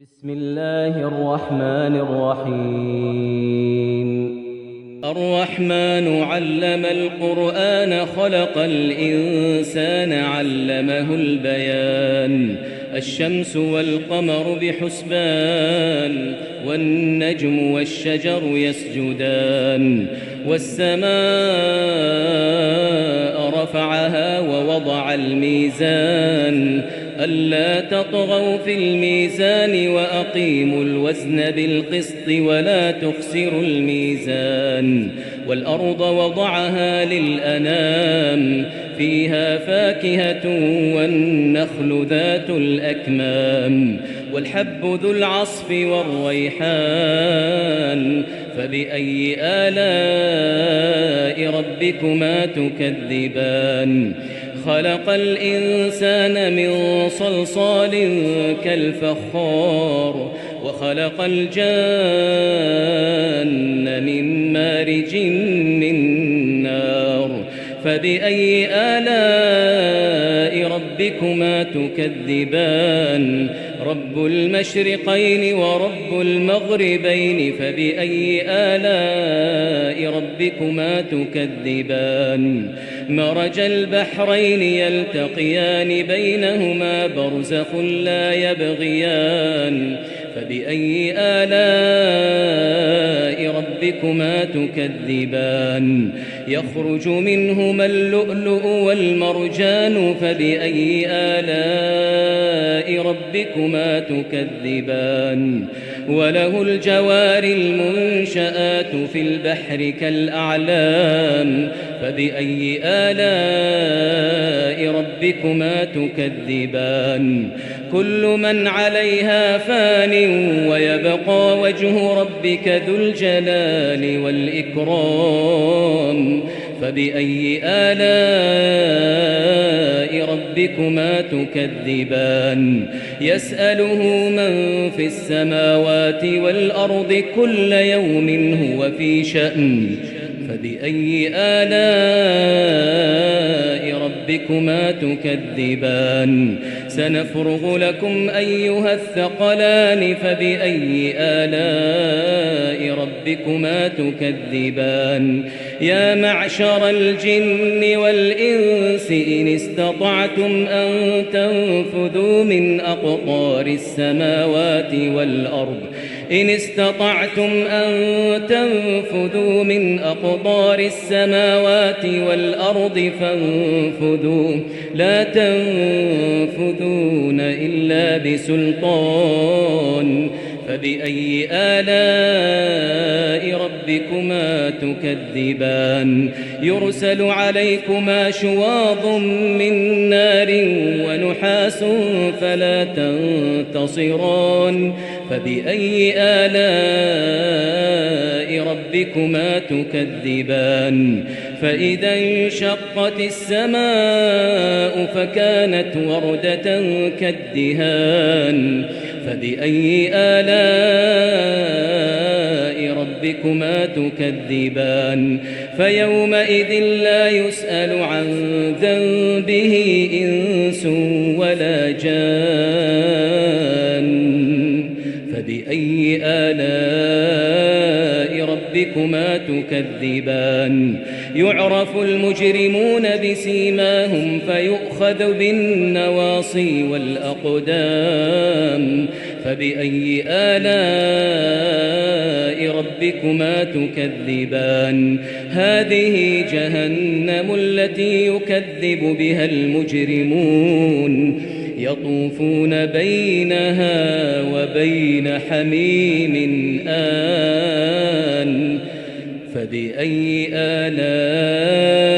بسم الله الرحمن الرحيم الرحمن علم القرآن خلق الإنسان علمه البيان الشمس والقمر بحسبان والنجم والشجر يسجدان والسماء رفعها ووضع الميزان ألا تطغوا في الميزان وأقيموا الوزن بالقسط ولا تخسروا الميزان والأرض وضعها للأنام فيها فاكهة والنخل ذات الأكمام والحب ذو العصف والريحان فبأي آلاء ربكما تكذبان خلق الإنسان من صلصال كالفخار وخلق الجان من مارج من نار فبأي آلاء ربكما تكذبان رب المشرقين ورب المغربين فبأي آلاء ربكما تكذبان مرج البحرين يلتقيان بينهما برزخ لا يبغيان فبأي آلاء ربكما تكذبان يخرج منهما اللؤلؤ والمرجان فبأي آلاء ربكما تكذبان وله الجوار المنشآت في البحر كالأعلام فبأي آلاء ربكما تكذبان كل من عليها فان ويبقى وجه ربك ذو الجلال والإكرام فبأي آلاء ربكما تكذبان يسأله من في السماوات والأرض كل يوم هو في شأن فبأي آلاء ربكما تكذبان سنفرغ لكم أيها الثقلان فبأي آلاء ربكما تكذبان يا معشر الجن والإنس إن استطعتم أن تنفذوا من أقطار السماوات والأرض إن استطعتم أن تنفذوا من أقطار السماوات والأرض فانفذوا لا تنفذون إلا بسلطان فبأي آلاء ربكما تكذبان يرسل عليكما شواظ من نار ونحاس فلا تنتصران فبأي آلاء ربكما تكذبان فإذا انشقت السماء فكانت وردة كالدهان فبأي آلاء ربكما تكذبان فيومئذ لا يسأل عن ذنبه إنس ولا جان فبأي آلاء ربكما تكذبان يعرف المجرمون بسيماهم فيؤخذ بالنواصي والأقدام فبأي آلاء ربكما تكذبان هذه جهنم التي يكذب بها المجرمون يطوفون بينها وبين حميم آن فبأي آلاء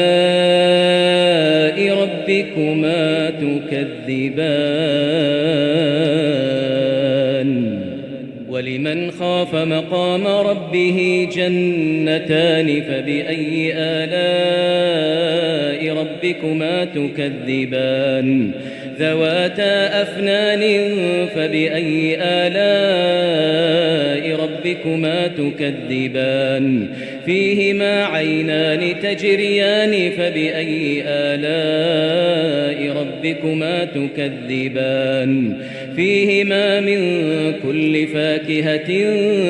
ربكما تكذبان ولمن خاف مقام ربه جنتان فبأي آلاء ربكما تكذبان ذواتا أفنان فبأي آلاء ربكما تكذبان فيهما عينان تجريان فبأي آلاء ربكما تكذبان فيهما من كل فاكهة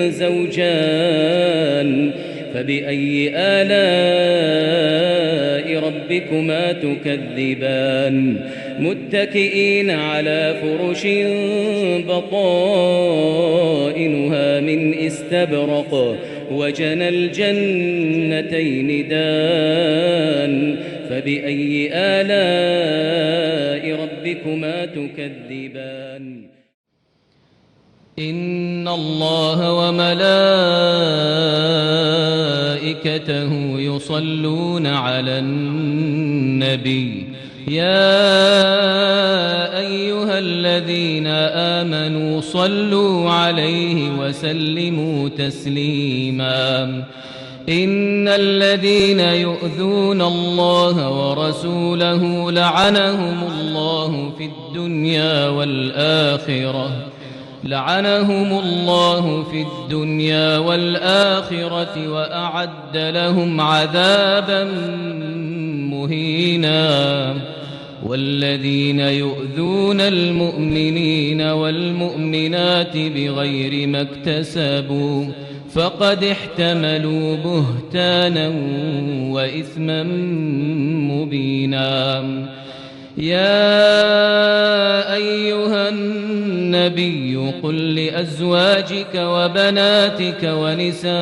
زوجان فبأي آلاء ربكما تكذبان متكئين على فرش بطائنها من استبرق وجنى الجنتين دان فبأي آلاء ربكما تكذبان إن الله وملائكته يصلون على النبي يا أيها الذين آمنوا صلوا عليه وسلموا تسليما إن الذين يؤذون الله ورسوله لعنهم الله في الدنيا والآخرة وأعد لهم عذابا مهينا والذين يؤذون المؤمنين والمؤمنات بغير ما اكتسبوا فقد احتملوا بهتانا وإثما مبينا يا أيها النبي قل لأزواجك وبناتك ونساء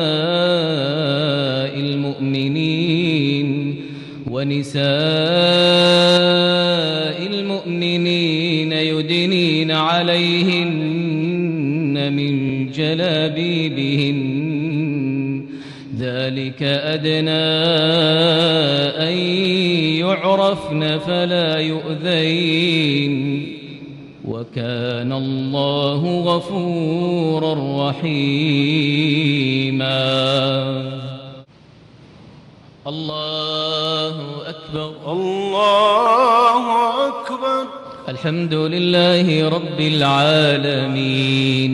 المؤمنين يدنين عليهن من جلابيبهن ذلك أدنى أن يعرفن فلا يؤذين وكان الله غفورا رحيما الله أكبر الله أكبر الحمد لله رب العالمين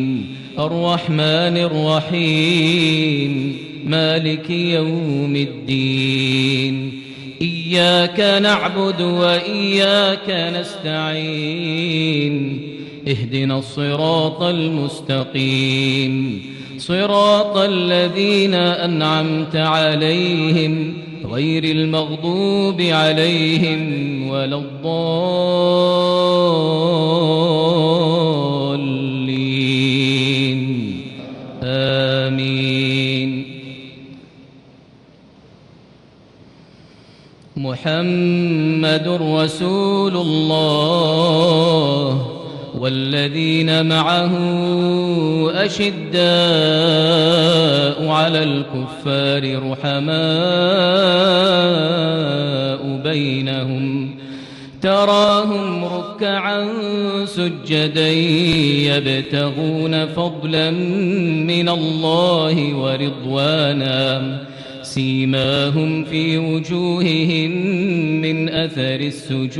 الرحمن الرحيم مالك يوم الدين إياك نعبد وإياك نستعين اهدنا الصراط المستقيم صراط الذين أنعمت عليهم غير المغضوب عليهم ولا الضالين آمين محمد رسول الله والذين معه أشداء على الكفار رحماء بينهم تراهم ركعا سجدا يبتغون فضلا من الله ورضوانا سيماهم في وجوههم من أثر السجود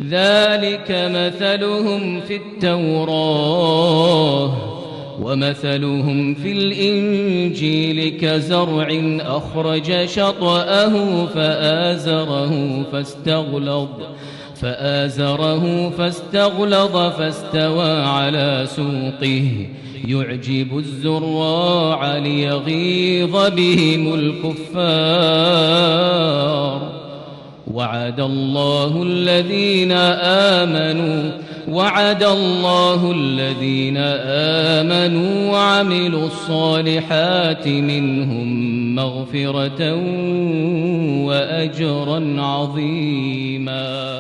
ذلك مثلهم في التوراة ومثلهم في الإنجيل كزرع أخرج شطأه فآزره فاستغلظ فاستوى على سوقه يعجب الزراع ليغيظ بهم الكفار وعد الله الذين آمنوا وعملوا الصالحات منهم مغفرة وأجرا عظيما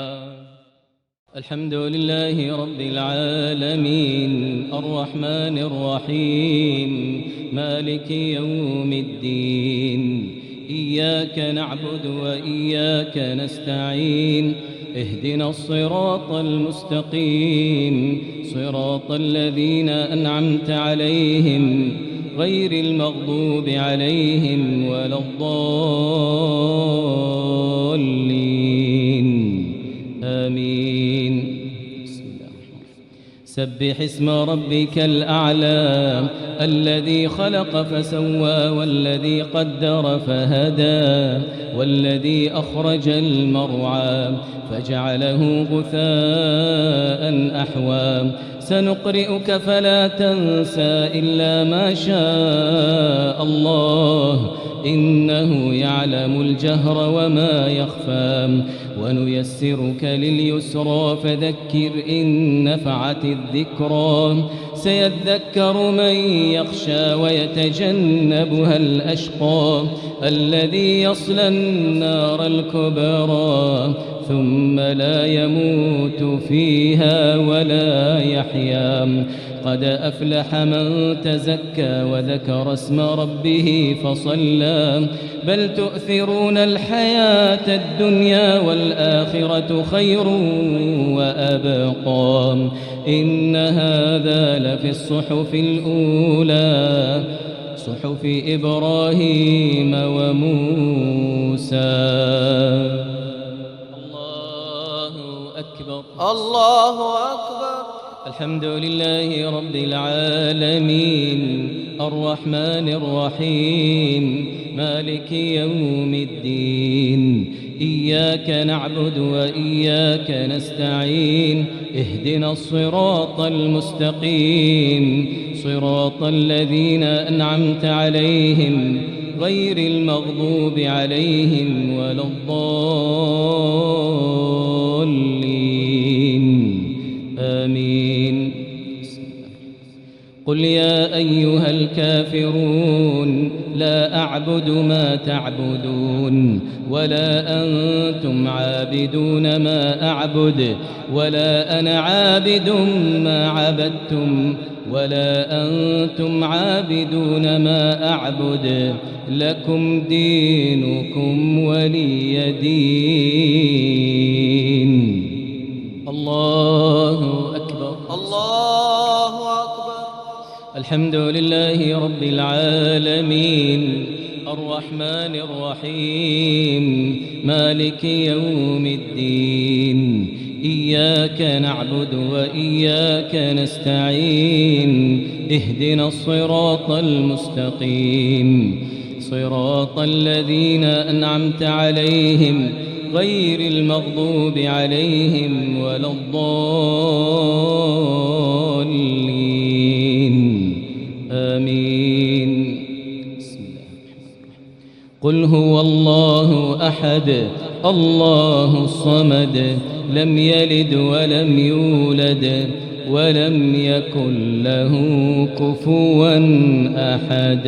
الحمد لله رب العالمين الرحمن الرحيم مالك يوم الدين إياك نعبد وإياك نستعين اهدنا الصراط المستقيم صراط الذين أنعمت عليهم غير المغضوب عليهم ولا الضالين آمين سبح اسم ربك الأعلى الذي خلق فسوى والذي قدر فهدى والذي أخرج المرعى فجعله غثاء أحوى سنقرئك فلا تنسى إلا ما شاء الله إنه يعلم الجهر وما يخفى ونيسرك لليسرى فذكر إن نفعت الذكرى سيذكر من يخشى ويتجنبها الأشقى الذي يصلى النار الكبرى ثم لا يموت فيها ولا يحيا قد أفلح من تزكى وذكر اسم ربه فصلى بل تؤثرون الحياة الدنيا والآخرة خير وأبقى إن هذا لفي الصحف الأولى صحف إبراهيم وموسى. الله أكبر الله أكبر. الحمد لله رب العالمين الرحمن الرحيم مالك يوم الدين إياك نعبد وإياك نستعين اهدنا الصراط المستقيم صراط الذين أنعمت عليهم غير المغضوب عليهم ولا الضالين آمين. قل يا أيها الكافرون لا أعبد ما تعبدون ولا أنتم عابدون ما أعبد ولا أنا عابد ما عبدتم ولا أنتم عابدون ما أعبد لكم دينكم ولي دين. الله أكبر. الله أكبر. الحمد لله رب العالمين الرحمن الرحيم مالك يوم الدين إياك نعبد وإياك نستعين اهدنا الصراط المستقيم صراط الذين أنعمت عليهم غير المغضوب عليهم ولا الضالين آمين. بسم الله. قل هو الله أحد الله الصمد لم يلد ولم يولد ولم يكن له كفوا أحد.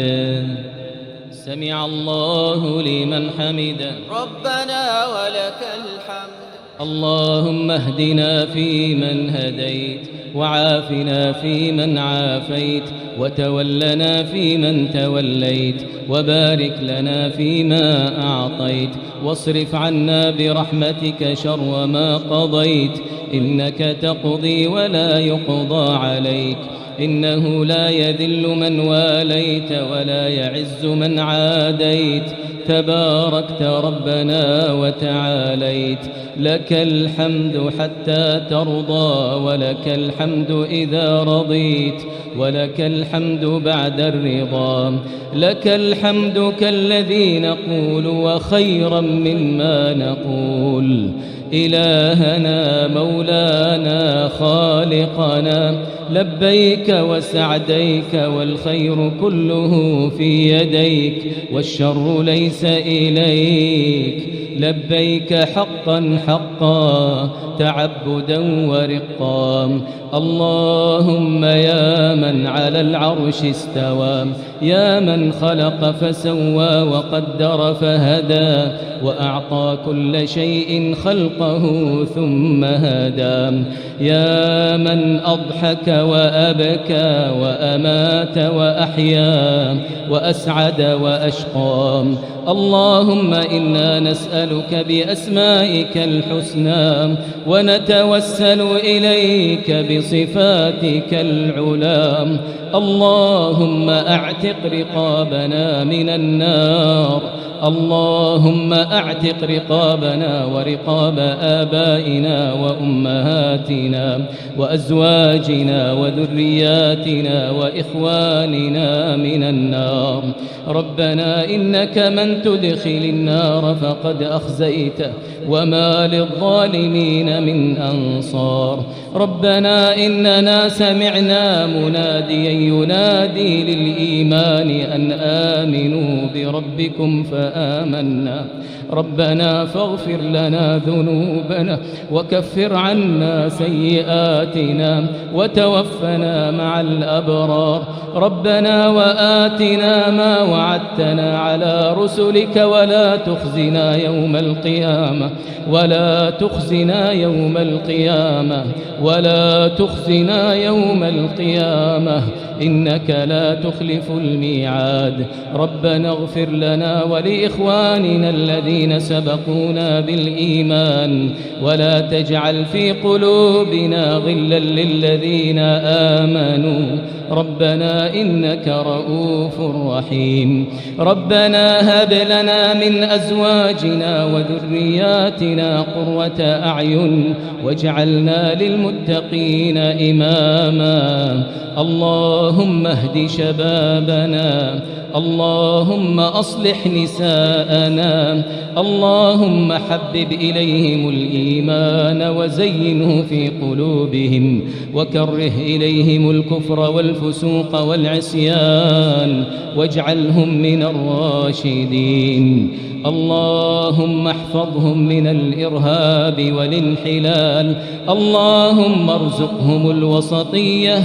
سمع الله لمن حمده ربنا ولك الحمد. اللهم اهدنا فيمن هديت وعافنا فيمن عافيت وتولنا فيمن توليت وبارك لنا فيما أعطيت واصرف عنا برحمتك شر ما قضيت إنك تقضي ولا يقضى عليك إنه لا يذل من واليت ولا يعز من عاديت تباركت ربنا وتعاليت لك الحمد حتى ترضى ولك الحمد إذا رضيت ولك الحمد بعد الرضا لك الحمد كالذي نقول وخيرا مما نقول إلهنا مولانا خالقنا لبيك وسعديك والخير كله في يديك والشر ليس إليك لبيك حقا حقا تعبدا ورقا. اللهم يا من على العرش استوى يا من خلق فسوى وقدر فهدى وأعطى كل شيء خلقه ثم هدى يا من أضحك وأبكى وأمات وأحيا وأسعد وأشقى. اللهم إنا نسألك نسألك بأسمائك الحسنى ونتوسل إليك بصفاتك العلى. اللهم أعتق رقابنا من النار، اللهم أعتق رقابنا ورقاب آبائنا وأمهاتنا وأزواجنا وذرياتنا وإخواننا من النار. ربنا إنك من تدخل النار فقد أخزيته وما للظالمين من أنصار. ربنا إننا سمعنا مناديا ينادي للإيمان أن آمنوا بربكم فآمنا. ربنا فاغفر لنا ذنوبنا وكفر عنا سيئاتنا وتوفنا مع الأبرار. ربنا وآتنا ما وعدتنا على رسلك ولا تخزنا يوم القيامة، ولا تخزنا يوم القيامة، ولا تخزنا يوم القيامة، إنك لا تخلف الميعاد. ربنا اغفر لنا ولإخواننا الذين سبقونا بالإيمان ولا تجعل في قلوبنا غلا للذين آمنوا ربنا إنك رؤوف رحيم. ربنا هب لنا من أزواجنا وذرياتنا قرة أعين واجعلنا للمتقين إماما. اللهم اهد شبابنا، اللهم أصلح نساءنا، اللهم حبب إليهم الإيمان وزينه في قلوبهم وكره إليهم الكفر والفسوق والعصيان واجعلهم من الراشدين. اللهم احفظهم من الإرهاب والانحلال، اللهم ارزقهم الوسطية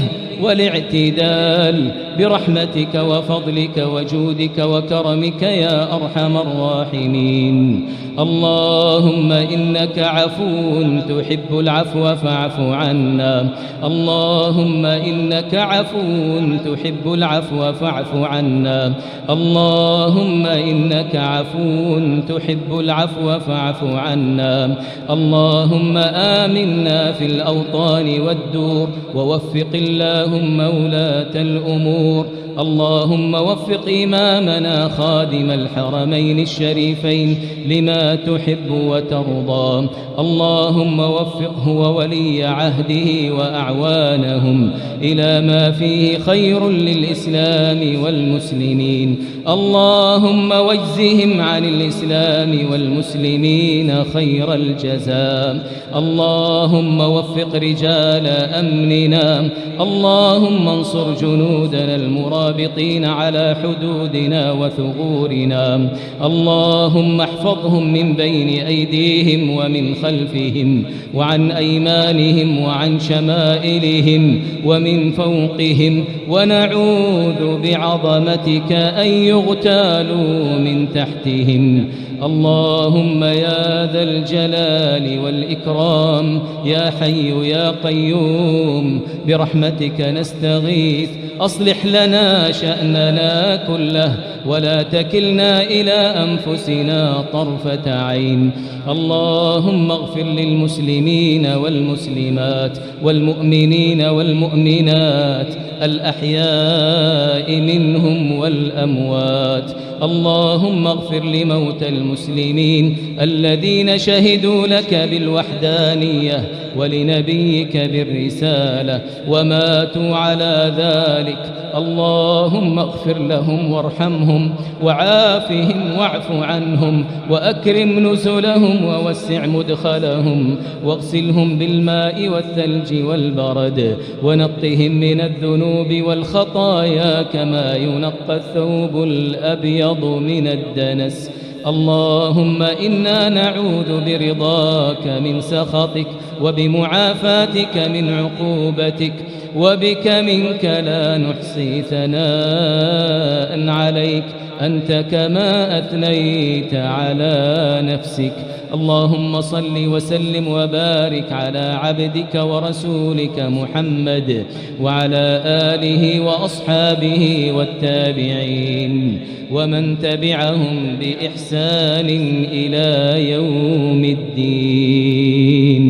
والاعتدال برحمتك وفضلك وجودك وكرمك يا أرحم الراحمين. اللهم إنك عفو تحب العفو فاعف عنا، اللهم إنك عفو تحب العفو فاعف عنا، اللهم إنك عفو تحب العفو فاعف عنا. اللهم آمنا في الأوطان والدور ووفق اللهم ولاة الأمور. اللهم وفق إمامنا خادم الحرمين الشريفين لما تحب وترضى. اللهم وفقه وولي عهده وأعوانهم إلى ما فيه خير للإسلام والمسلمين. اللهم واجزهم عن الإسلام والمسلمين خير الجزاء. اللهم وفق رجال أمننا، اللهم انصر جنودنا المرابطين على حدودنا وثغورنا. اللهم احفظهم من بين أيديهم ومن خلفهم وعن أيمانهم وعن شمائلهم ومن فوقهم، ونعوذ بعظمتك أن يغتالوا من تحتهم. اللهم يا ذا الجلال والإكرام يا حي يا قيوم برحمتك نستغيث، أصلح لنا شأننا كله ولا تكلنا إلى أنفسنا طرفة عين. اللهم اغفر للمسلمين والمسلمات والمؤمنين والمؤمنات الأحياء منهم والأموات. اللهم اغفر لموتى المسلمين الذين شهدوا لك بالوحدانية ولنبيك بالرسالة وماتوا على ذلك. اللهم اغفر لهم وارحمهم وعافهم واعف عنهم وأكرم نزلهم ووسع مدخلهم واغسلهم بالماء والثلج والبرد ونقهم من الذنوب والخطايا كما ينقى الثوب الأبيض من الدنس. اللهم إنا نعوذ برضاك من سخطك وبمعافاتك من عقوبتك، وبك منك لا نحصي ثناء عليك أنت كما أثنيت على نفسك. اللهم صل وسلم وبارك على عبدك ورسولك محمد وعلى آله وأصحابه والتابعين ومن تبعهم بإحسان إلى يوم الدين.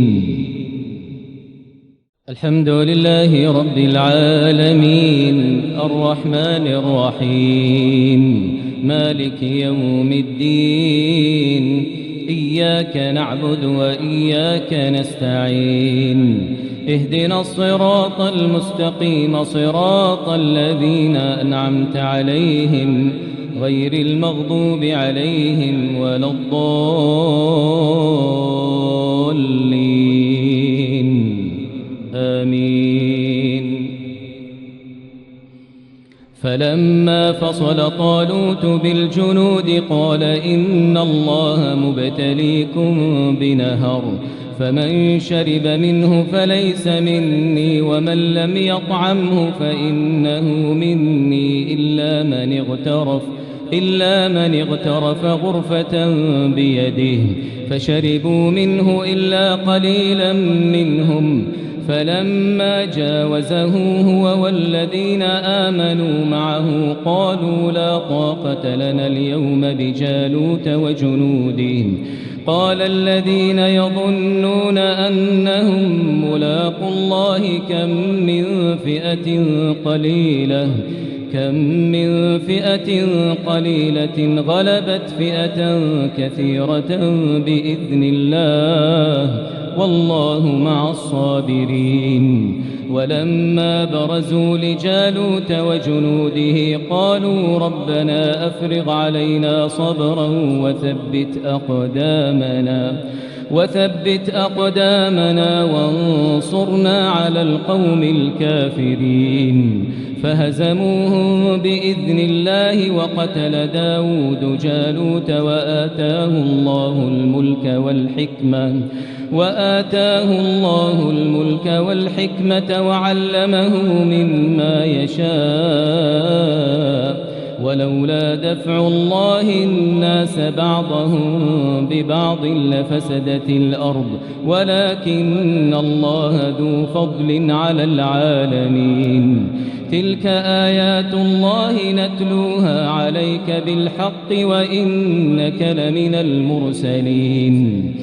الحمد لله رب العالمين الرحمن الرحيم مالك يوم الدين. إياك نعبد وإياك نستعين. اهدنا الصراط المستقيم صراط الذين أنعمت عليهم غير المغضوب عليهم ولا الضالين. آمين. فلما فصل طالوت بالجنود قال إن الله مبتليكم بنهر فمن شرب منه فليس مني ومن لم يطعمه فإنه مني إلا من اغترف غرفة بيده فشربوا منه إلا قليلا منهم. فلما جاوزه هو والذين آمنوا معه قالوا لا طاقة لنا اليوم بجالوت وجنوده. قال الذين يظنون أنهم ملاقو الله كم من فئة قليلة غلبت فئة كثيرة بإذن الله والله مع الصابرين. ولما برزوا لجالوت وجنوده قالوا ربنا أفرغ علينا صبرا وثبت أقدامنا وانصرنا على القوم الكافرين. فهزموهم بإذن الله وقتل داود جالوت وآتاه الله الملك والحكمة وعلمه مما يشاء. ولولا دفع الله الناس بعضهم ببعض لفسدت الأرض ولكن الله ذو فضل على العالمين. تلك آيات الله نتلوها عليك بالحق وإنك لمن المرسلين.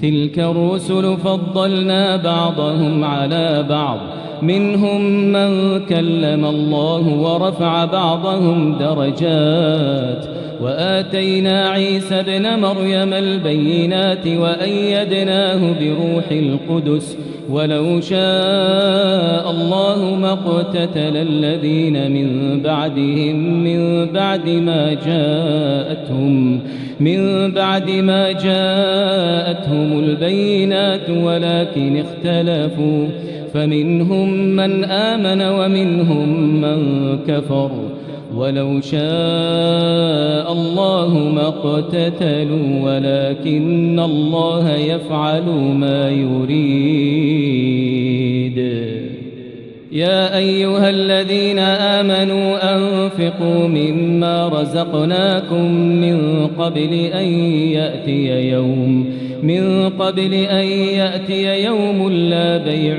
تلك الرسل فضلنا بعضهم على بعض منهم من كلم الله ورفع بعضهم درجات. وآتينا عيسى ابن مريم البينات وأيدناه بروح القدس. ولو شاء الله ما اقتتل الذين من بعدهم من بعد ما جاءتهم البينات ولكن اختلفوا فمنهم من آمن ومنهم من كفر. ولو شاء الله ما اقتتلوا ولكن الله يفعل ما يريد. يا أيها الذين آمنوا أنفقوا مما رزقناكم من قبل أن يأتي يوم لا بيع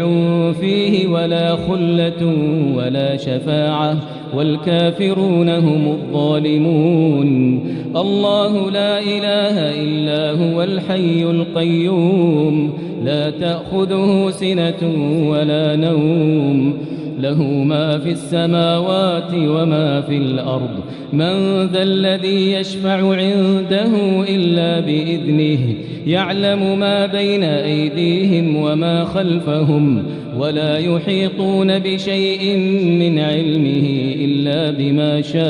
فيه ولا خلة ولا شفاعة والكافرون هم الظالمون. الله لا إله إلا هو الحي القيوم لا تأخذه سنة ولا نوم له ما في السماوات وما في الأرض. من ذا الذي يشفع عنده إلا بإذنه يعلم ما بين أيديهم وما خلفهم ولا يحيطون بشيء من علمه إلا بما شاء.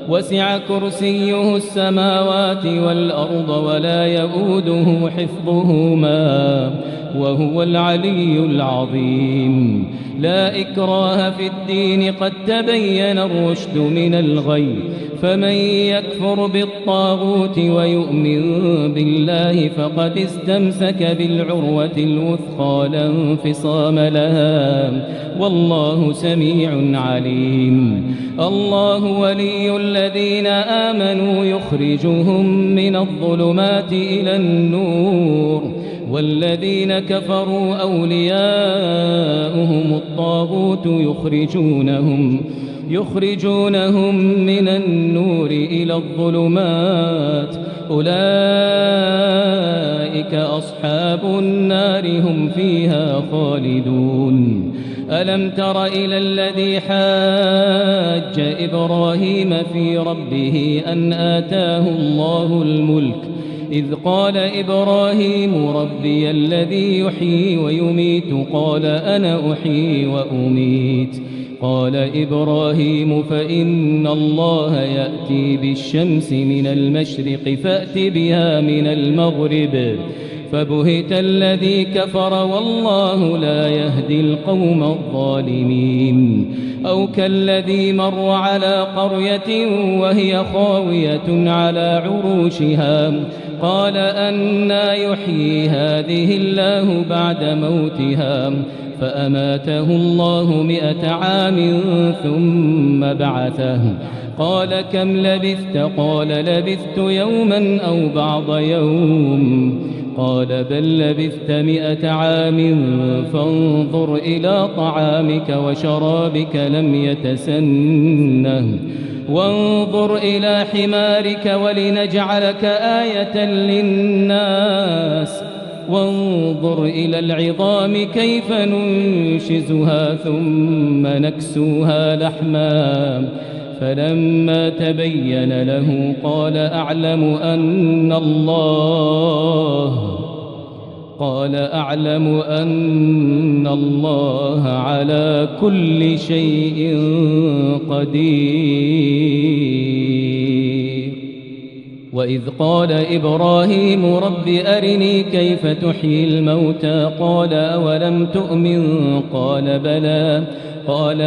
وسع كرسيه السماوات والأرض ولا يؤوده حفظهما وهو العلي العظيم. لا إكراه في الدين قد تبين الرشد من الغي، فمن يكفر بالطاغوت ويؤمن بالله فقد استمسك بالعروة الوثقى لا انفصام لها، والله سميع عليم. الله ولي الذين آمنوا يخرجهم من الظلمات إلى النور، والذين كفروا أولياؤهم الطاغوت يخرجونهم من النور إلى الظلمات، أولئك أصحاب النار هم فيها خالدون. ألم تر إلى الذي حاج إبراهيم في ربه أن آتاه الله الملك، إذ قال إبراهيم ربي الذي يحيي ويميت قال أنا أحيي وأميت. قال إبراهيم فإن الله يأتي بالشمس من المشرق فأت بها من المغرب، فبهت الذي كفر والله لا يهدي القوم الظالمين. أو كالذي مر على قرية وهي خاوية على عروشها قال أنى يحيي هذه الله بعد موتها، فأماته الله 100 عام ثم بعثه. قال كم لبثت؟ قال لبثت يوما أو بعض يوم. قال بل لبثت 100 عام فانظر إلى طعامك وشرابك لم يتسنه، وانظر إلى حمارك ولنجعلك آية للناس، وانظر إلى العظام كيف ننشزها ثم نكسوها لحما. فلما تبين له قال أعلم أن الله على كل شيء قدير. وإذ قال إبراهيم رب أرني كيف تحيي الموتى قال أولم تؤمن قال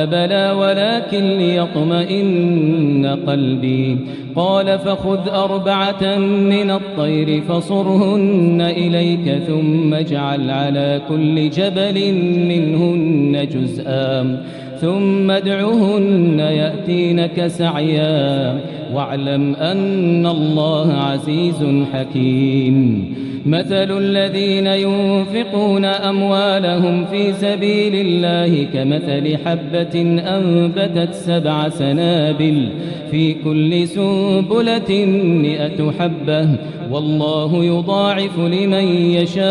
بلى ولكن ليطمئن قلبي. قال فخذ 4 من الطير فصرهن إليك ثم اجعل على كل جبل منهن جزءا ثم ادعهن يأتينك سعيا واعلم أن الله عزيز حكيم. مثل الذين ينفقون أموالهم في سبيل الله كمثل حبة أنبتت 7 سنابل في كل سنبلة 100 حبة والله يضاعف لمن يشاء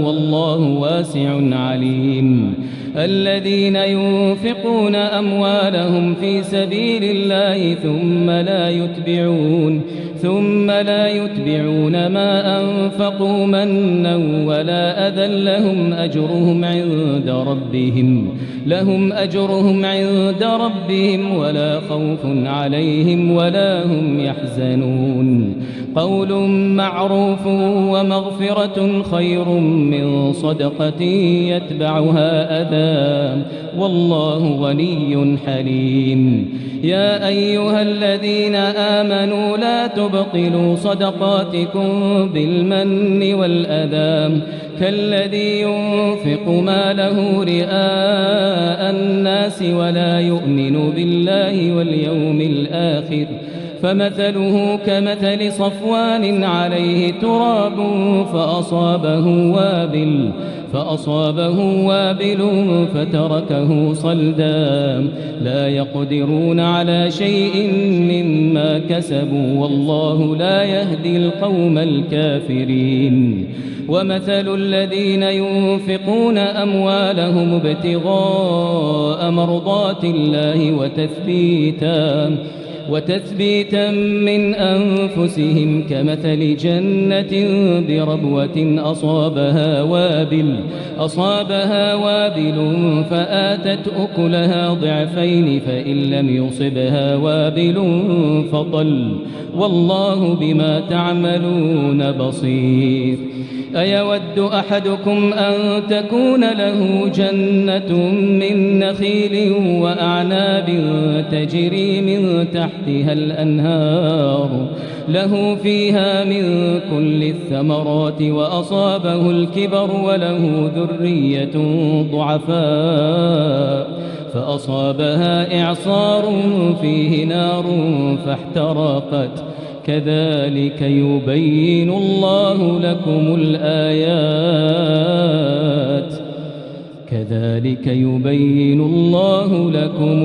والله واسع عليم. الذين ينفقون أموالهم في سبيل الله ثم لا يتبعون ما أنفقوا منا ولا أذى لهم أجرهم عند ربهم ولا خوف عليهم ولا هم يحزنون. قول معروف ومغفرة خير من صدقة يتبعها أذى والله غني حليم. يا أيها الذين آمنوا لا تبطلوا صدقاتكم بالمن والأذى كالذي ينفق ماله رئاء الناس ولا يؤمن بالله واليوم الآخر فمثله كمثل صفوان عليه تراب فأصابه وابل فتركه صلدا لا يقدرون على شيء مما كسبوا والله لا يهدي القوم الكافرين. ومثل الذين ينفقون أموالهم ابتغاء مرضات الله وتثبيتا من أنفسهم كمثل جنة بربوة أصابها وابل فآتت أكلها ضعفين فإن لم يصبها وابل فطل والله بما تعملون بصير. أيود أحدكم أن تكون له جنة من نخيل وأعناب تجري من تحتها الأنهار له فيها من كل الثمرات وأصابه الكبر وله ذرية ضعفاء فأصابها إعصار فيه نار فاحترقت كذلك يبين الله لكم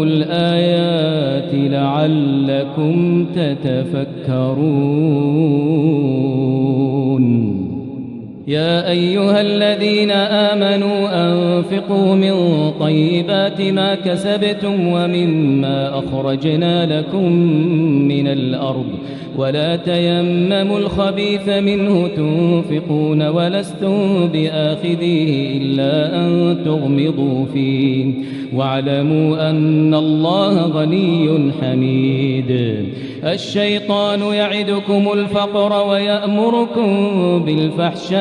الآيات لعلكم تتفكرون. يا أيها الذين آمنوا أنفقوا من طيبات ما كسبتم ومما أخرجنا لكم من الأرض ولا تيمموا الخبيث منه تنفقون ولستم بآخذيه إلا أن تغمضوا فيه واعلموا أن الله غني حميد. الشيطان يعدكم الفقر ويأمركم بالفحشاء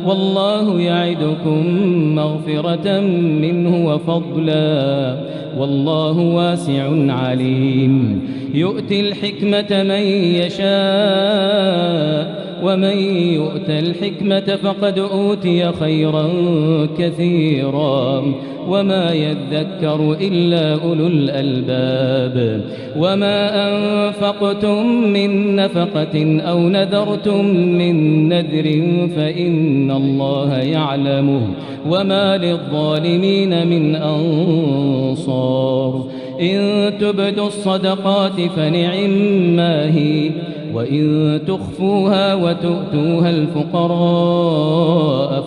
والله يعدكم مغفرة منه وفضلا والله واسع عليم. يؤتي الحكمة من يشاء ومن يؤت الحكمة فقد أوتي خيرا كثيرا وما يذكر إلا أولو الألباب. وما أنفقتم من نفقة أو نذرتم من نذر فإن الله يعلمه وما للظالمين من أنصار. إن تبدوا الصدقات فنعما هي وإن تخفوها وتؤتوها الفقراء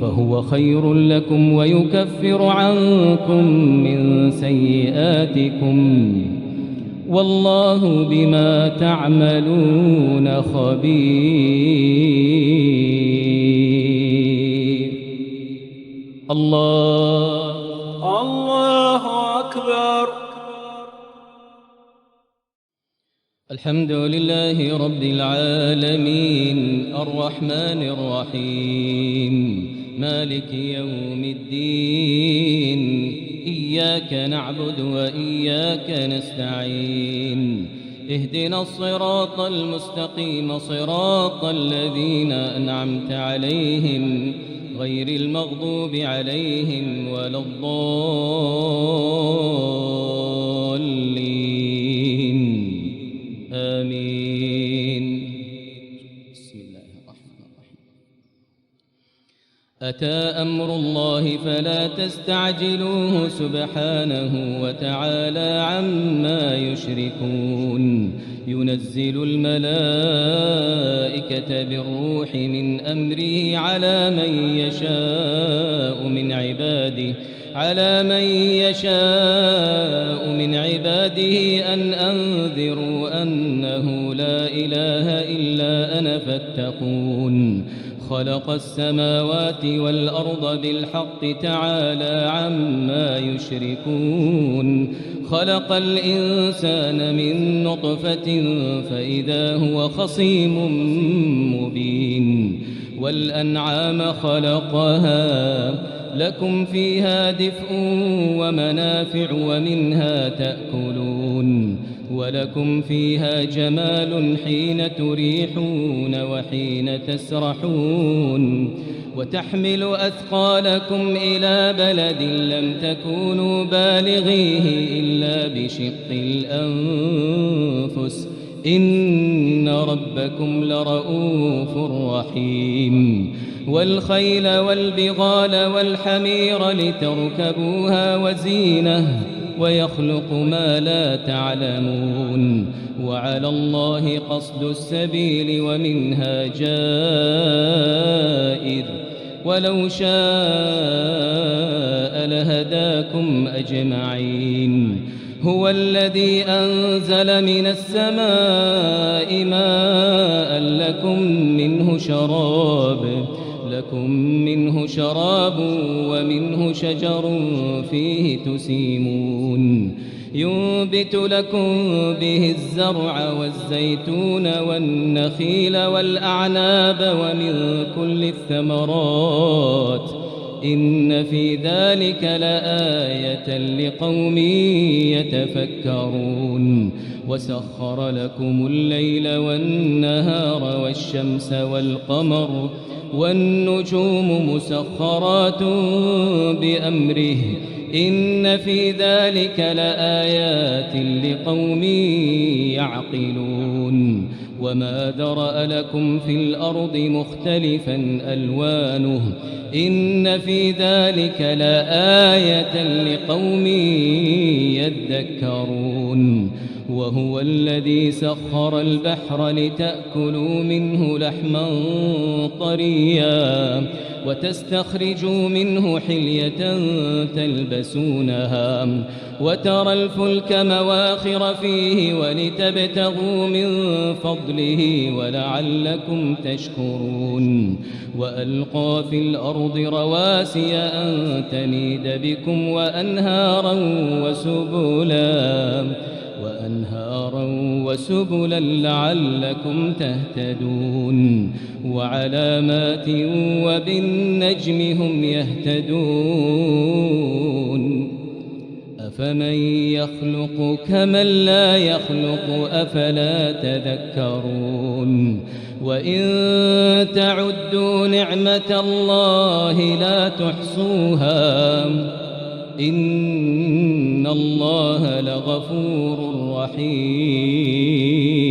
فهو خير لكم ويكفر عنكم من سيئاتكم والله بما تعملون خبير. الله أكبر. الحمد لله رب العالمين الرحمن الرحيم مالك يوم الدين إياك نعبد وإياك نستعين اهدنا الصراط المستقيم صراط الذين أنعمت عليهم غير المغضوب عليهم ولا الضالين آمين. بسم الله الرحمن الرحيم. أتى أمر الله فلا تستعجلوه سبحانه وتعالى عما يشركون. ينزل الملائكة بالروح من أمره على من يشاء من عباده أن أنذروا أنه لا إله إلا أنا فاتقون. خلق السماوات والأرض بالحق تعالى عما يشركون. خلق الإنسان من نطفة فإذا هو خصيم مبين. والأنعام خلقها لكم فيها دفء ومنافع ومنها تأكلون ولكم فيها جمال حين تريحون وحين تسرحون. وتحمل أثقالكم إلى بلد لم تكونوا بالغيه إلا بشق الأنفس إن ربكم لرؤوف رحيم. والخيل والبغال والحمير لتركبوها وزينة ويخلق ما لا تعلمون. وعلى الله قصد السبيل ومنها جائر ولو شاء لهداكم أجمعين هو الذي أنزل من السماء ماء لكم منه شراب ومنه شجر فيه تسيمون ينبت لكم به الزرع والزيتون والنخيل والأعناب ومن كل الثمرات إن في ذلك لآية لقوم يتفكرون وسخر لكم الليل والنهار والشمس والقمر والنجوم مسخرات بأمره إن في ذلك لآيات لقوم يعقلون وما ذرأ لكم في الأرض مختلفا ألوانه إن في ذلك لآية لقوم يذكرون وهو الذي سخر البحر لتأكلوا منه لحما طريا وتستخرجوا منه حلية تلبسونها وترى الفلك مواخر فيه ولتبتغوا من فضله ولعلكم تشكرون وألقى في الأرض رواسي أن تميد بكم وأنهارا وسبلا لعلكم تهتدون وعلامات وبالنجم هم يهتدون أفمن يخلق كمن لا يخلق أفلا تذكرون وإن تعدوا نعمة الله لا تحصوها إن الله لغفور رحيم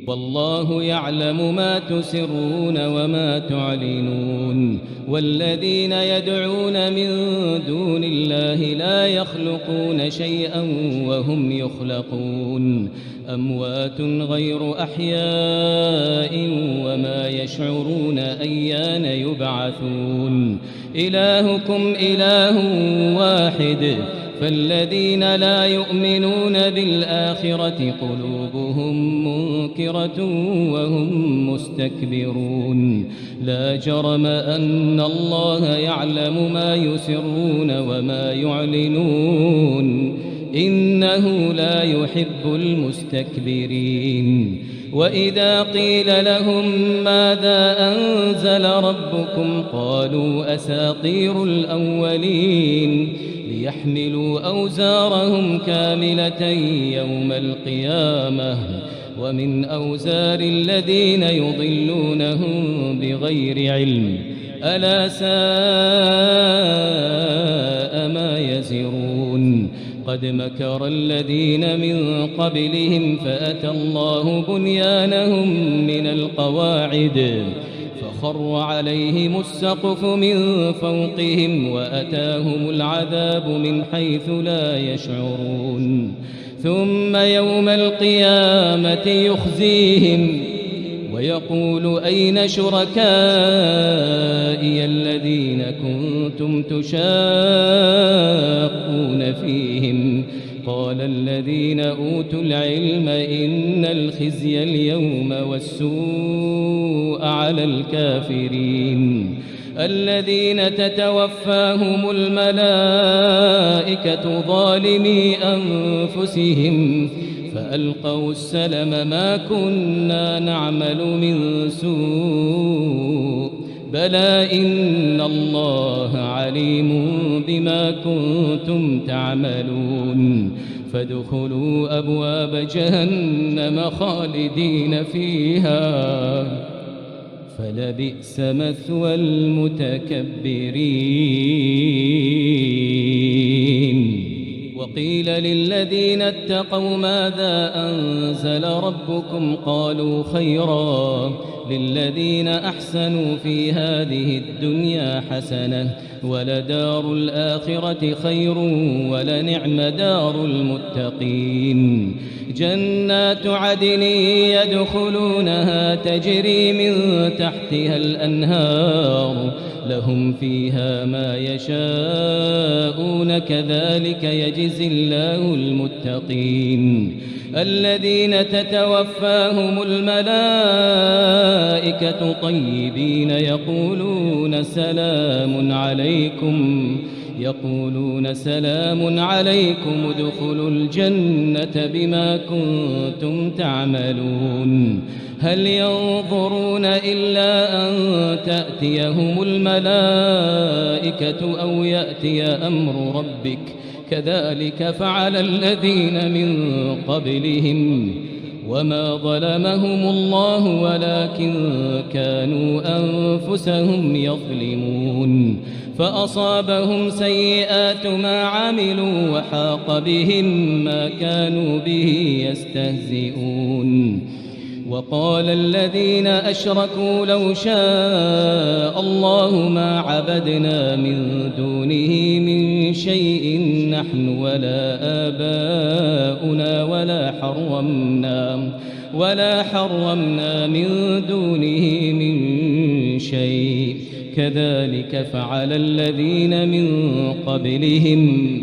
والله يعلم ما تسرون وما تعلنون والذين يدعون من دون الله لا يخلقون شيئا وهم يخلقون أموات غير أحياء وما يشعرون أيان يبعثون إلهكم إله واحد فالذين لا يؤمنون بالآخرة قلوبهم منكرة وهم مستكبرون لا جرم أن الله يعلم ما يسرون وما يعلنون إنه لا يحب المستكبرين وإذا قيل لهم ماذا أنزل ربكم قالوا أساطير الأولين ليحملوا أوزارهم كاملة يوم القيامة ومن أوزار الذين يضلونهم بغير علم ألا ساء ما يزرون قد مكر الذين من قبلهم فأتى الله بنيانهم من القواعد فخر عليهم السقف من فوقهم وأتاهم العذاب من حيث لا يشعرون ثم يوم القيامة يخزيهم ويقول أين شركائي الذين كنتم تشاقون فيهم قال الذين أوتوا العلم إن الخزي اليوم والسوء على الكافرين الذين تتوفاهم الملائكة ظالمي أنفسهم فألقوا السلم ما كنا نعمل من سوء بلى إن الله عليم بما كنتم تعملون فادخلوا أبواب جهنم خالدين فيها فلبئس مثوى المتكبرين وقيل للذين اتقوا ماذا أنزل ربكم قالوا خيرا للذين أحسنوا في هذه الدنيا حسنة ولدار الآخرة خير ولنعم دار المتقين جنات عدن يدخلونها تجري من تحتها الأنهار لهم فيها ما يشاءون كذلك يجزي الله المتقين الذين تتوفاهم الملائكة طيبين يقولون سلام عليكم ادخلوا الجنة بما كنتم تعملون هل ينظرون إلا أن تأتيهم الملائكة أو يأتي أمر ربك كذلك فعل الذين من قبلهم وما ظلمهم الله ولكن كانوا أنفسهم يظلمون فأصابهم سيئات ما عملوا وحاق بهم ما كانوا به يستهزئون وقال الذين أشركوا لو شاء الله ما عبدنا من دونه من شيء نحن ولا آباؤنا ولا حرمنا من دونه من شيء كذلك فعل الذين من قبلهم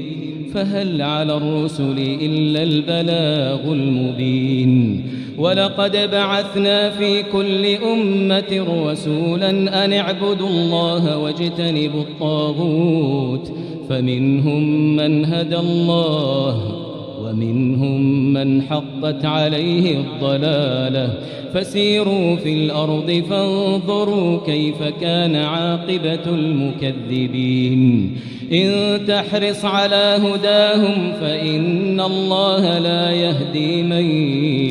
فهل على الرسل إلا البلاغ المبين ولقد بعثنا في كل أمة رسولا أن اعبدوا الله واجتنبوا الطاغوت فمنهم من هدى الله ومنهم من حقت عليه الضلالة فسيروا في الأرض فانظروا كيف كان عاقبة المكذبين إن تحرص على هداهم فإن الله لا يهدي من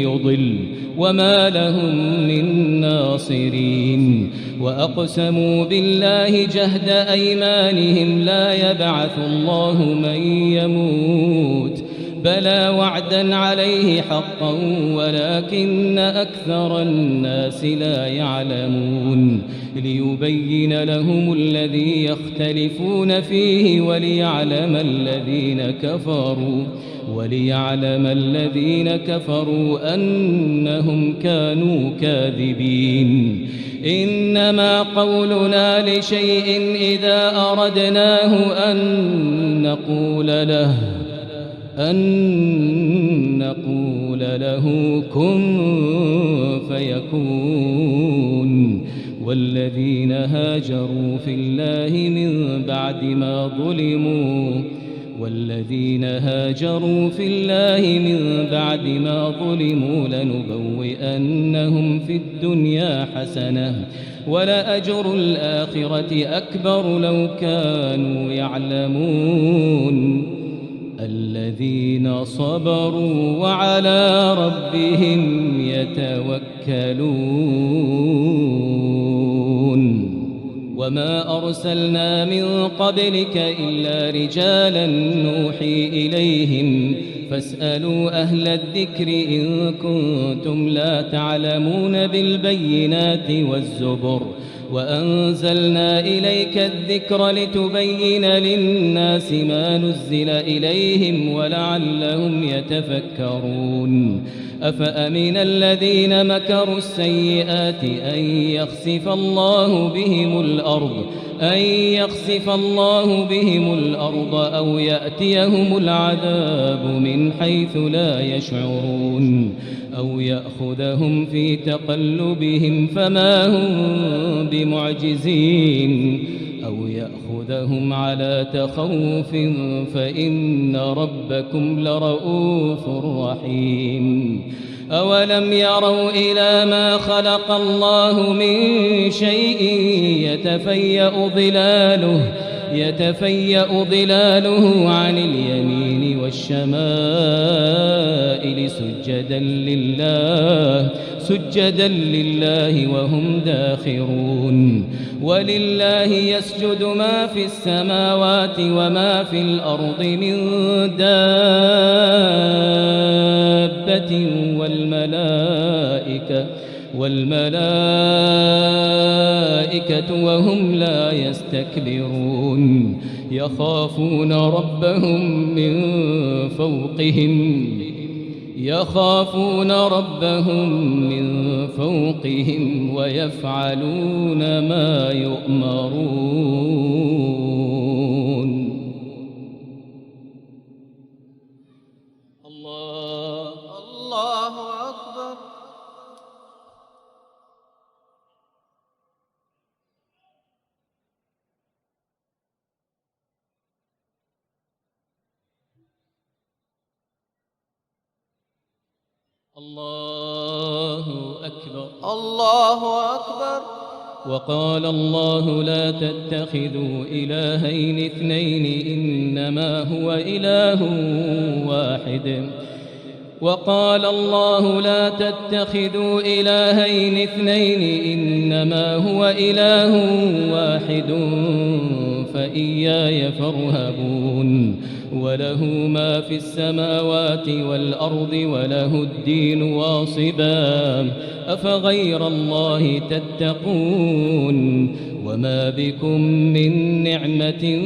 يضل وما لهم من ناصرين وأقسموا بالله جهد أيمانهم لا يبعث الله من يموت بلى وعدا عليه حقا ولكن أكثر الناس لا يعلمون ليبين لهم الذي يختلفون فيه وليعلم الذين كفروا أنهم كانوا كاذبين إنما قولنا لشيء إذا أردناه أن نقول له كن فيكون والذين هاجروا في الله من بعد ما ظلموا لنبوئنهم في الدنيا حسنة ولأجر الآخرة أكبر لو كانوا يعلمون الذين صبروا وعلى ربهم يتوكلون وما أرسلنا من قبلك إلا رجالا نوحي إليهم فاسألوا أهل الذكر إن كنتم لا تعلمون بالبينات والزبر وأنزلنا إليك الذكر لتبين للناس ما نزل إليهم ولعلهم يتفكرون أفأمن الذين مكروا السيئات أن يخسف الله بهم الأرض أو يأتيهم العذاب من حيث لا يشعرون أو يأخذهم في تقلبهم فما هم بمعجزين أو يأخذهم على تخوف فإن ربكم لرؤوف رحيم أولم يروا إلى ما خلق الله من شيء يتفيأ ظلاله عن اليمين والشمائل سجدا لله وهم داخرون ولله يسجد ما في السماوات وما في الأرض من دابة والملائكة وهم لا يستكبرون يخافون ربهم من فوقهم ويفعلون ما يؤمرون. الله أكبر. الله أكبر. الله أكبر. وقال الله لا تتخذوا إلهين اثنين إنما هو إله واحد. وقال الله لا تتخذوا إلهين اثنين إنما هو إله واحد فإياي فارهبون. وله ما في السماوات والأرض وله الدين واصبا أفغير الله تتقون. وما بكم من نعمة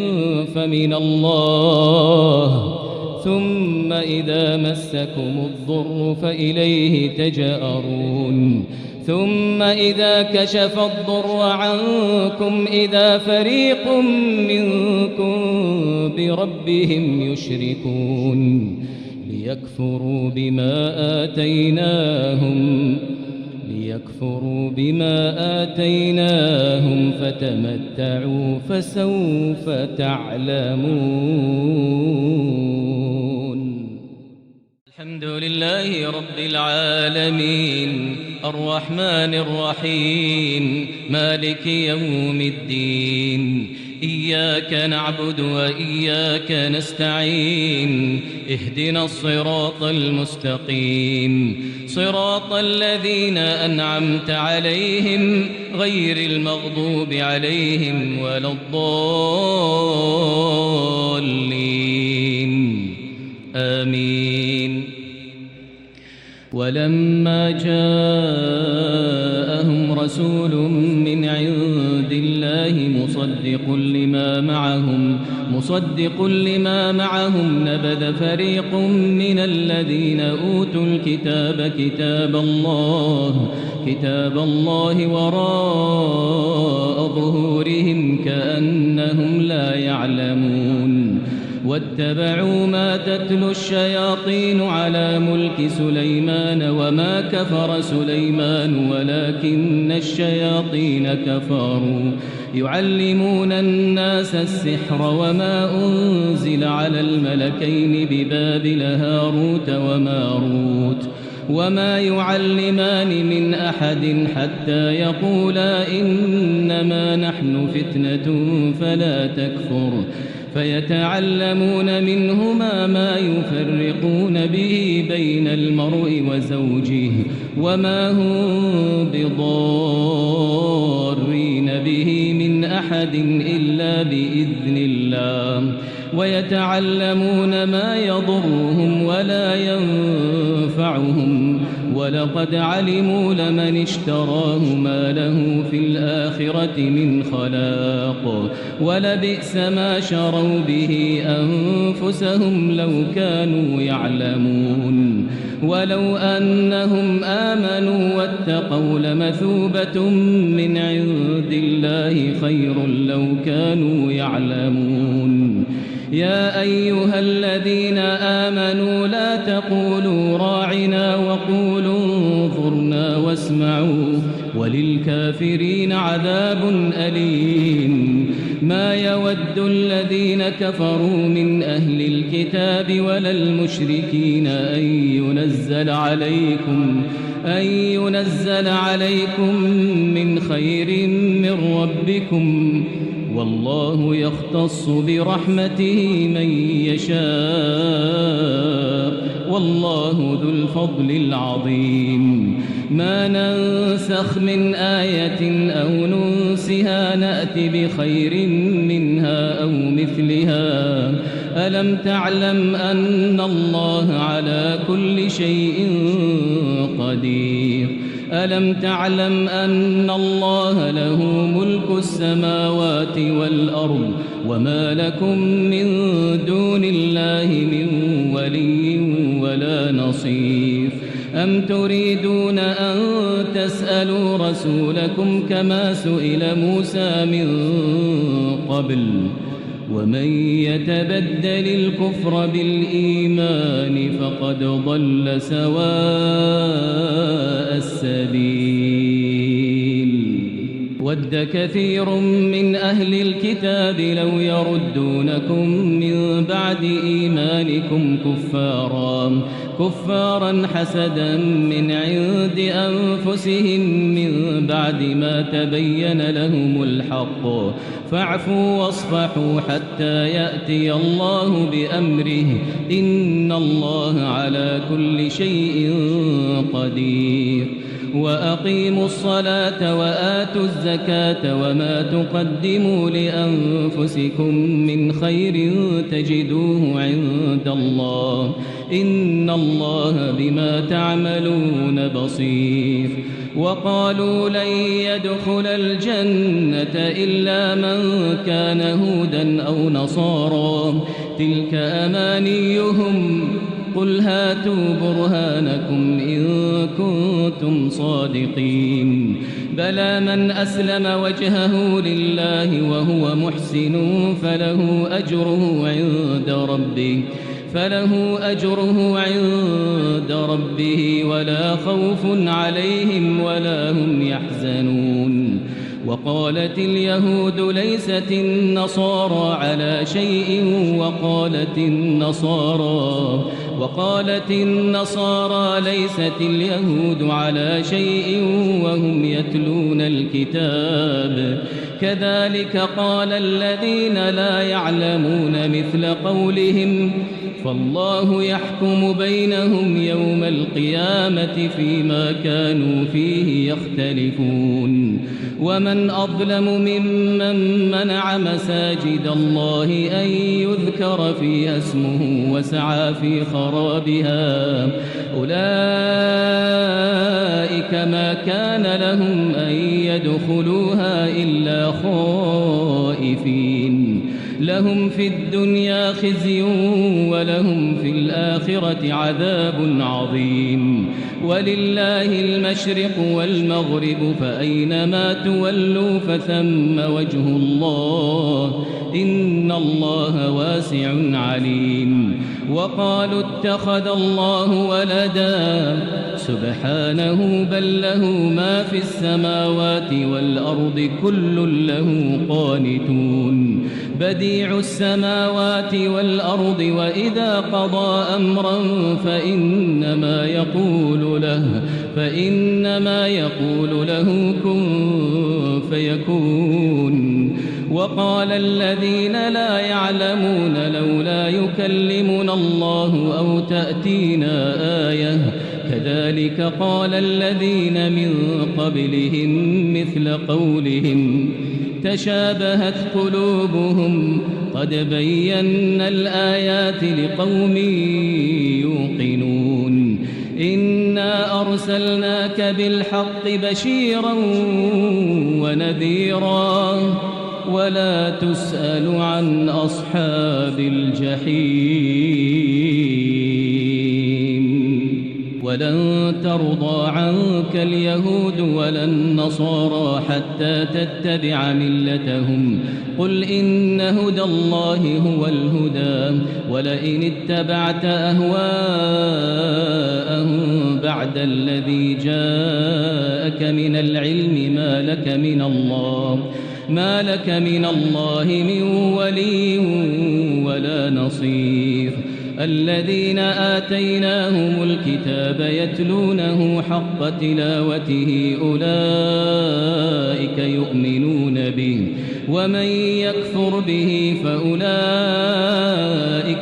فمن الله ثم إذا مسكم الضر فإليه تجأرون. ثم إذا كشف الضر عنكم إذا فريق منكم بربهم يشركون ليكفروا بما آتيناهم فتمتعوا فسوف تعلمون. الحمد لله رب العالمين الرحمن الرحيم مالك يوم الدين. إياك نعبد وإياك نستعين. اهدنا الصراط المستقيم صراط الذين أنعمت عليهم غير المغضوب عليهم ولا الضالين آمين. ولما جاءهم رسول من عند الله مصدق لما معهم نبذ فريق من الذين أوتوا الكتاب كتاب الله وراء ظهورهم كأنهم لا يعلمون. واتبعوا ما تتلو الشياطين على ملك سليمان وما كفر سليمان ولكن الشياطين كفروا يعلمون الناس السحر وما أنزل على الملكين ببابل هاروت وماروت وما يعلمان من أحد حتى يقولا إنما نحن فتنة فلا تكفر فيتعلمون منهما ما يفرقون به بين المرء وزوجه وما هم بضارين به من أحد إلا بإذن الله ويتعلمون ما يضرهم ولا ينفعهم ولقد علموا لمن اشتراه ما له في الآخرة من خلاق ولبئس ما شروا به أنفسهم لو كانوا يعلمون. ولو أنهم آمنوا واتقوا لمثوبة من عند الله خير لو كانوا يعلمون. يا أيها الذين آمنوا لا تقولوا راعنا وقولوا انظرنا واسمعوا وللكافرين عذاب أليم. ما يود الذين كفروا من أهل الكتاب ولا المشركين أن ينزل عليكم من خير من ربكم والله يختص برحمته من يشاء والله ذو الفضل العظيم. ما ننسخ من آية أو ننسها نأت بخير منها أو مثلها. ألم تعلم أن الله على كل شيء قدير. ألم تعلم أن الله له ملك السماوات والأرض وما لكم من دون الله من ولي ولا نصير أم تريدون أن تسألوا رسولكم كما سئل موسى من قبل ومن يتبدل الكفر بالإيمان فقد ضل سواء السبيل ود كثير من أهل الكتاب لو يردونكم من بعد إيمانكم كفارا حسدا من عند أنفسهم من بعد ما تبين لهم الحق فاعفوا واصفحوا حتى يأتي الله بأمره إن الله على كل شيء قدير وأقيموا الصلاة وآتوا الزكاة وما تقدموا لأنفسكم من خير تجدوه عند الله إن الله بما تعملون بصير وقالوا لن يدخل الجنة إلا من كان هودا أو نصارى تلك أمانيهم قل هاتوا برهانكم إن كنتم صادقين بلى من أسلم وجهه لله وهو محسن فله أجره عند ربه ولا خوف عليهم ولا هم يحزنون وقالت اليهود ليست النصارى على شيء وقالت النصارى ليست اليهود على شيء وهم يتلون الكتاب كذلك قال الذين لا يعلمون مثل قولهم فالله يحكم بينهم يوم القيامة فيما كانوا فيه يختلفون ومن أظلم ممن منع مساجد الله أن يذكر فيها اسمه وسعى في خرابها أولئك ما كان لهم أن يدخلوها إلا خائفين لهم في الدنيا خزي ولهم في الآخرة عذاب عظيم ولله المشرق والمغرب فأينما تولوا فثم وجه الله إن الله واسع عليم وقالوا اتخذ الله ولدا سبحانه بل له ما في السماوات والأرض كل له قانتون بديع السماوات والأرض وإذا قضى أمرا فإنما يقول له كن فيكون وقال الذين لا يعلمون لولا يكلمنا الله أو تأتينا آية كذلك قال الذين من قبلهم مثل قولهم تشابهت قلوبهم قد بينا الآيات لقوم يوقنون إنا أرسلناك بالحق بشيرا ونذيرا ولا تسأل عن أصحاب الجحيم ولن ترضى عنك اليهود ولا النصارى حتى تتبع ملتهم قل إن هدى الله هو الهدى ولئن اتبعت أهواءهم بعد الذي جاءك من العلم ما لك من الله من ولي ولا نصير الذين آتيناهم الكتاب يتلونه حق تلاوته أولئك يؤمنون به ومن يكفر به فأولئك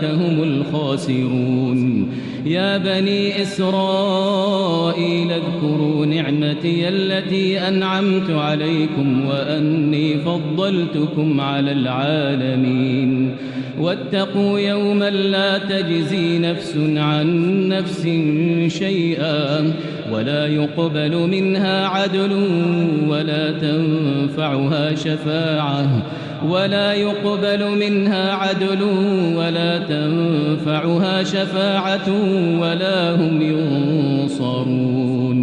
هم الخاسرون يا بني إسرائيل اذكروا نعمتي التي أنعمت عليكم وأني فضلتكم على العالمين واتقوا يوما لا تجزي نفس عن نفس شيئا ولا يقبل منها عدل ولا تنفعها شفاعة ولا هم ينصرون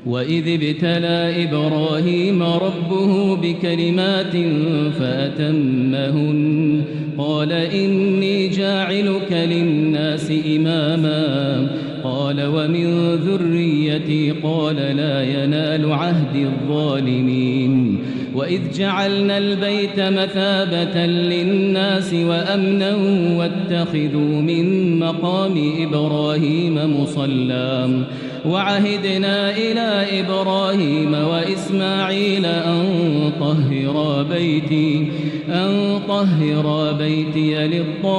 وإذ ابتلى إبراهيم ربه بكلمات فأتمهن قال إني جاعلك للناس إماما قال ومن ذريتي قال لا ينال عهد الظالمين وإذ جعلنا البيت مثابة للناس وأمنا واتخذوا من مقام إبراهيم مصلى وعهدنا إلى إبراهيم وإسماعيل أن طهر بيتي للطائفين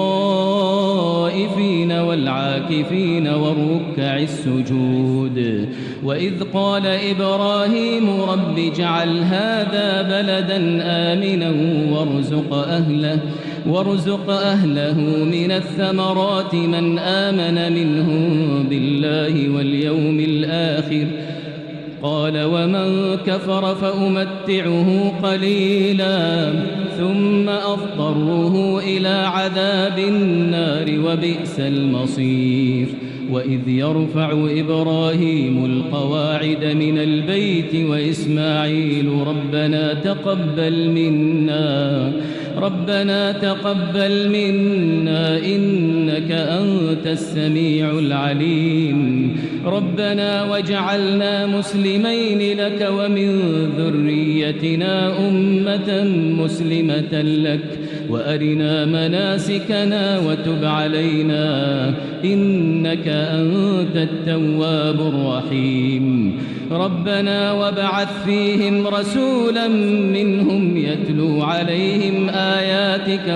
والعاكفين والركع السجود وإذ قال إبراهيم رب اجعل هذا بلدا آمنا وارزق أهله من الثمرات من آمن منهم بالله واليوم الآخر قال ومن كفر فأمتعه قليلا ثم أضطره إلى عذاب النار وبئس المصير وإذ يرفع إبراهيم القواعد من البيت وإسماعيل ربنا تقبل منا إنك أنت السميع العليم ربنا واجعلنا مسلمين لك ومن ذريتنا أمة مسلمة لك وأرنا مناسكنا وتب علينا إنك أنت التواب الرحيم ربنا وابعث فيهم رسولا منهم يتلو عليهم آياتك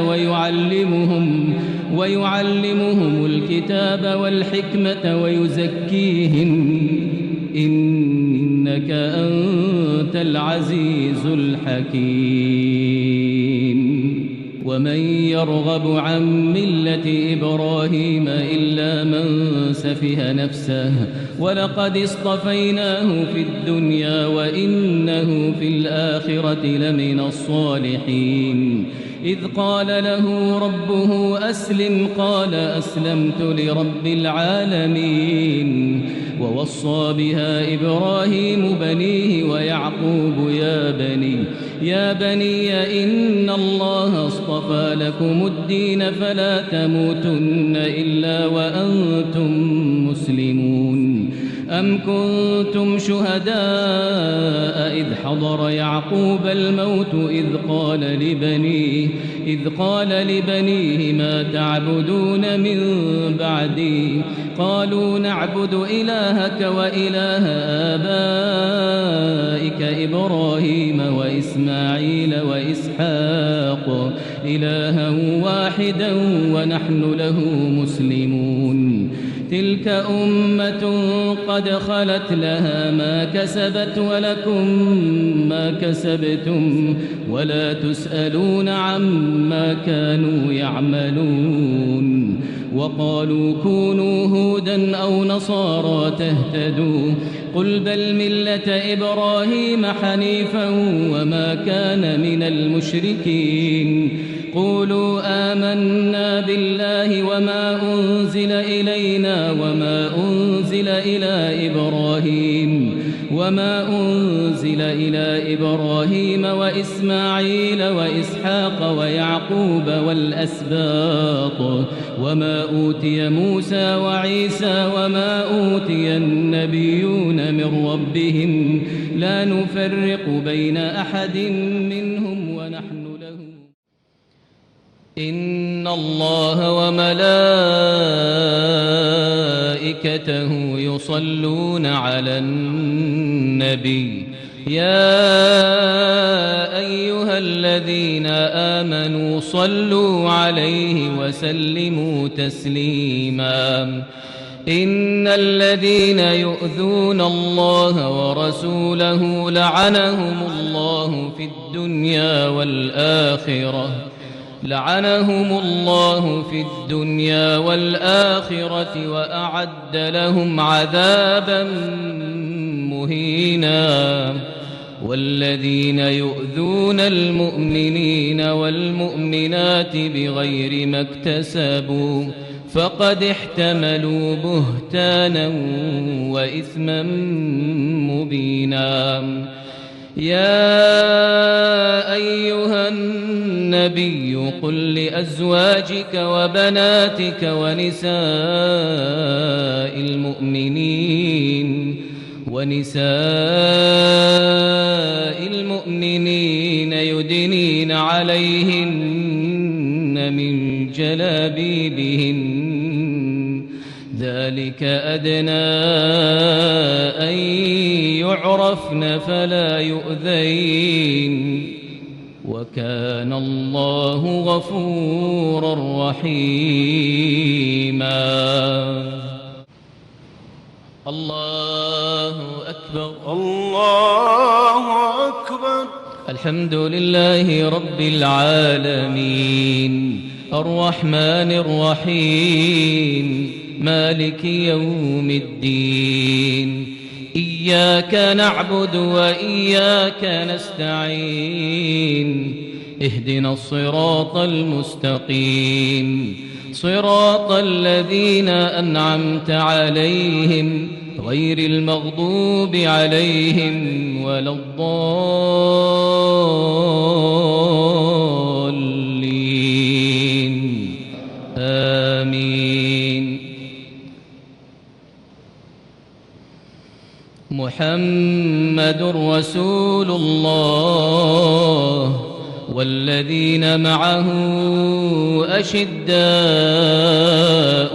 ويعلمهم الكتاب والحكمة ويزكيهم إنك أنت العزيز الحكيم ومن يرغب عن ملة إبراهيم إلا من سفه نفسه ولقد اصطفيناه في الدنيا وإنه في الآخرة لمن الصالحين إذ قال له ربه أسلم قال أسلمت لرب العالمين ووصى بها إبراهيم بنيه ويعقوب يا بني إن الله اصطفى لكم الدين فلا تموتن إلا وأنتم مسلمون أم كنتم شهداء إذ حضر يعقوب الموت إذ قال لبنيه ما تعبدون من بعدي قالوا نعبد إلهك وإله آبائك إبراهيم وإسماعيل وإسحاق إلها واحدا ونحن له مسلمون تلك أمة قد خلت لها ما كسبت ولكم ما كسبتم ولا تسألون عما كانوا يعملون وقالوا كونوا هودا أو نصارى تهتدوا قل بل ملة إبراهيم حنيفا وما كان من المشركين قولوا آمنا بالله وما أنزل إلينا وما أنزل إلى إبراهيم وإسماعيل وإسحاق ويعقوب والأسباط وما أوتي موسى وعيسى وما أوتي النبيون من ربهم لا نفرق بين أحد منهم ونحن له إن الله وملائكته يصلون على النبي يا أيها الذين آمنوا صلوا عليه وسلموا تسليما إن الذين يؤذون الله ورسوله لعنهم الله في الدنيا والآخرة وأعد لهم عذابا مهينا والذين يؤذون المؤمنين والمؤمنات بغير ما اكتسبوا فقد احتملوا بهتانا وإثما مبينا يا أيها النبي قل لأزواجك وبناتك ونساء المؤمنين يدنين عليهن من جلابيبهن ذلك أدنى أن يعرفن فلا يؤذين وكان الله غفورا رحيما الله أكبر الله أكبر. الحمد لله رب العالمين الرحمن الرحيم مالك يوم الدين إياك نعبد وإياك نستعين اهدنا الصراط المستقيم صراط الذين أنعمت عليهم غير المغضوب عليهم ولا الضالين آمين. محمد رسول الله والذين معه أشداء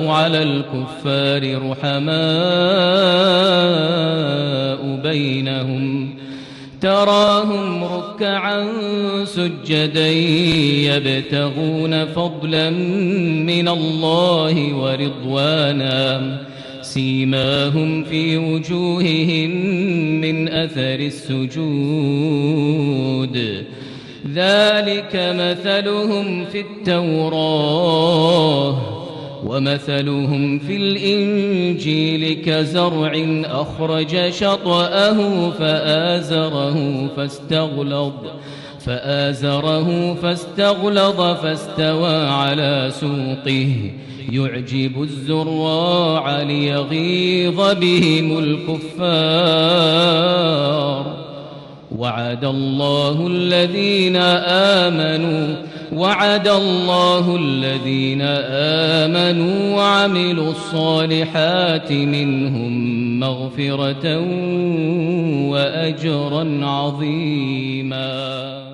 على الكفار رحماء بينهم تراهم ركعا سجدا يبتغون فضلا من الله ورضوانا سيماهم في وجوههم من أثر السجود ذلك مثلهم في التوراة ومثلهم في الإنجيل كزرع أخرج شطأه فآزره فاستغلظ فاستوى على سوقه يعجب الزراع ليغيظ بهم الكفار وعد الله الذين آمنوا وعملوا الصالحات منهم مغفرة وأجرا عظيما.